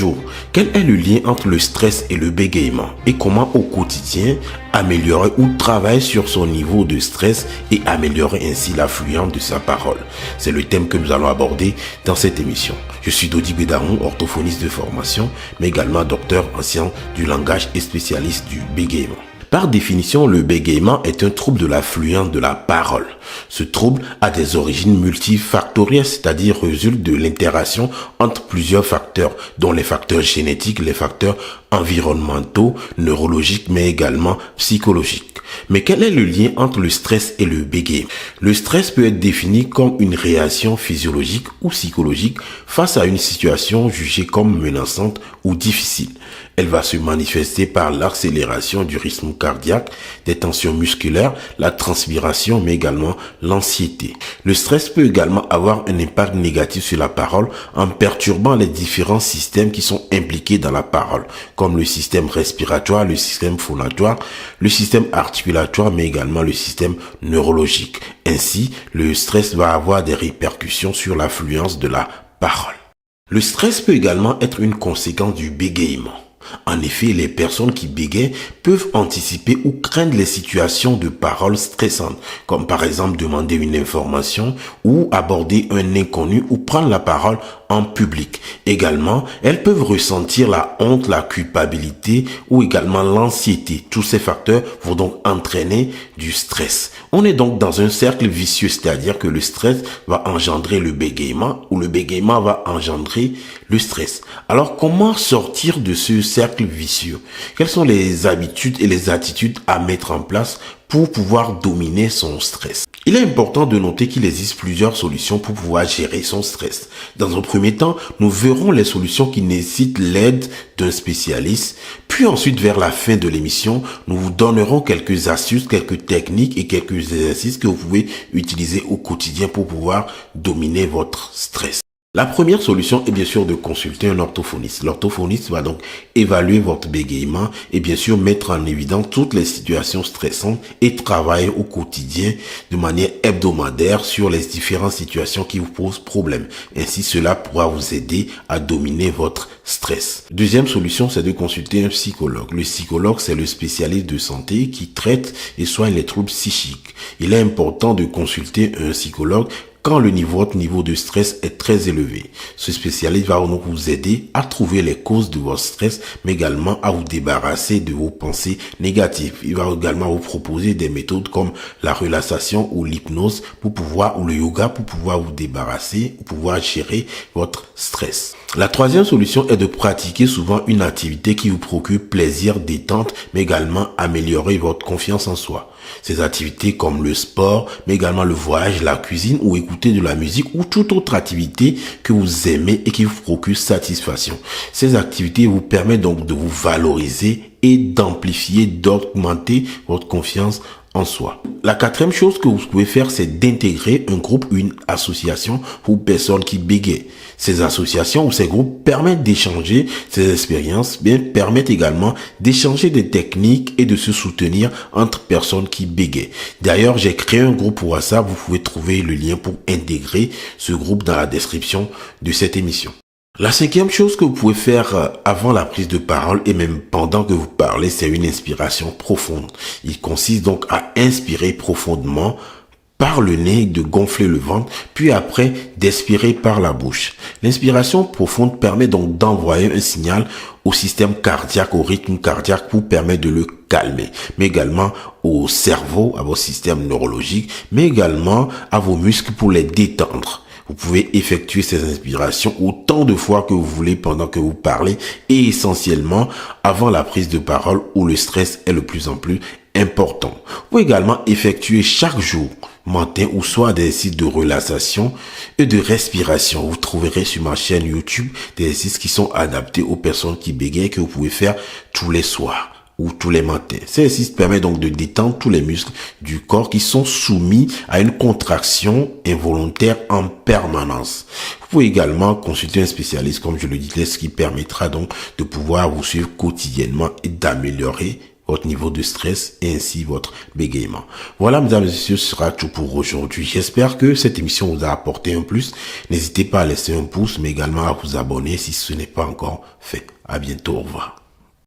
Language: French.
Bonjour, quel est le lien entre le stress et le bégaiement et comment au quotidien améliorer ou travailler sur son niveau de stress et améliorer ainsi l'affluence de sa parole? C'est le thème que nous allons aborder dans cette émission. Je suis Dodi Bédaron, orthophoniste de formation, mais également docteur en sciences du langage et spécialiste du bégaiement. Par définition, le bégaiement est un trouble de l'affluence de la parole. Ce trouble a des origines multifactorielles, c'est-à-dire résulte de l'interaction entre plusieurs facteurs, dont les facteurs génétiques, les facteurs environnementaux, neurologiques, mais également psychologiques. Mais quel est le lien entre le stress et le bégaiement? Le stress peut être défini comme une réaction physiologique ou psychologique face à une situation jugée comme menaçante ou difficile. Elle va se manifester par l'accélération du rythme cardiaque, des tensions musculaires, la transpiration, mais également l'anxiété. Le stress peut également avoir un impact négatif sur la parole en perturbant les différents systèmes qui sont impliqués dans la parole, comme le système respiratoire, le système phonatoire, le système articulatoire, mais également le système neurologique. Ainsi, le stress va avoir des répercussions sur l'affluence de la parole. Le stress peut également être une conséquence du bégaiement. En effet, les personnes qui bégayent peuvent anticiper ou craindre les situations de parole stressantes, comme par exemple demander une information ou aborder un inconnu ou prendre la parole en public. Également, elles peuvent ressentir la honte, la culpabilité ou également l'anxiété. Tous ces facteurs vont donc entraîner du stress. On est donc dans un cercle vicieux, c'est-à-dire que le stress va engendrer le bégaiement ou le bégaiement va engendrer le stress. Alors, comment sortir de ce cercle vicieux? Quelles sont les habitudes et les attitudes à mettre en place pour pouvoir dominer son stress? Il est important de noter qu'il existe plusieurs solutions pour pouvoir gérer son stress. Dans un premier temps, nous verrons les solutions qui nécessitent l'aide d'un spécialiste. Puis ensuite, vers la fin de l'émission, nous vous donnerons quelques astuces, quelques techniques et quelques exercices que vous pouvez utiliser au quotidien pour pouvoir dominer votre stress. La première solution est bien sûr de consulter un orthophoniste. L'orthophoniste va donc évaluer votre bégaiement et bien sûr mettre en évidence toutes les situations stressantes et travailler au quotidien de manière hebdomadaire sur les différentes situations qui vous posent problème. Ainsi, cela pourra vous aider à dominer votre stress. Deuxième solution, c'est de consulter un psychologue. Le psychologue, c'est le spécialiste de santé qui traite et soigne les troubles psychiques. Il est important de consulter un psychologue quand votre niveau de stress est très élevé. Ce spécialiste va donc vous aider à trouver les causes de votre stress, mais également à vous débarrasser de vos pensées négatives. Il va également vous proposer des méthodes comme la relaxation ou l'hypnose ou le yoga pour pouvoir vous débarrasser, pour pouvoir gérer votre stress. La troisième solution est de pratiquer souvent une activité qui vous procure plaisir, détente, mais également améliorer votre confiance en soi. Ces activités comme le sport, mais également le voyage, la cuisine ou écouter de la musique ou toute autre activité que vous aimez et qui vous procure satisfaction. Ces activités vous permettent donc de vous valoriser et d'amplifier, d'augmenter votre confiance en soi. La quatrième chose que vous pouvez faire, c'est d'intégrer un groupe ou une association pour personnes qui bégayent. Ces associations ou ces groupes permettent d'échanger ces expériences, mais permettent également d'échanger des techniques et de se soutenir entre personnes qui bégayent. D'ailleurs, j'ai créé un groupe pour WhatsApp. Vous pouvez trouver le lien pour intégrer ce groupe dans la description de cette émission. La cinquième chose que vous pouvez faire avant la prise de parole et même pendant que vous parlez, c'est une inspiration profonde. Il consiste donc à inspirer profondément par le nez, de gonfler le ventre, puis après d'expirer par la bouche. L'inspiration profonde permet donc d'envoyer un signal au système cardiaque, au rythme cardiaque pour permettre de le calmer, mais également au cerveau, à vos systèmes neurologiques, mais également à vos muscles pour les détendre. Vous pouvez effectuer ces inspirations autant de fois que vous voulez pendant que vous parlez et essentiellement avant la prise de parole où le stress est de plus en plus important. Vous pouvez également effectuer chaque jour, matin ou soir, des exercices de relaxation et de respiration. Vous trouverez sur ma chaîne YouTube des exercices qui sont adaptés aux personnes qui bégayent que vous pouvez faire tous les soirs ou tous les matins. Ces exercices permettent donc de détendre tous les muscles du corps qui sont soumis à une contraction involontaire en permanence. Vous pouvez également consulter un spécialiste, comme je le disais, ce qui permettra donc de pouvoir vous suivre quotidiennement et d'améliorer votre niveau de stress et ainsi votre bégaiement. Voilà, mesdames et messieurs, ce sera tout pour aujourd'hui. J'espère que cette émission vous a apporté un plus. N'hésitez pas à laisser un pouce, mais également à vous abonner si ce n'est pas encore fait. À bientôt, au revoir.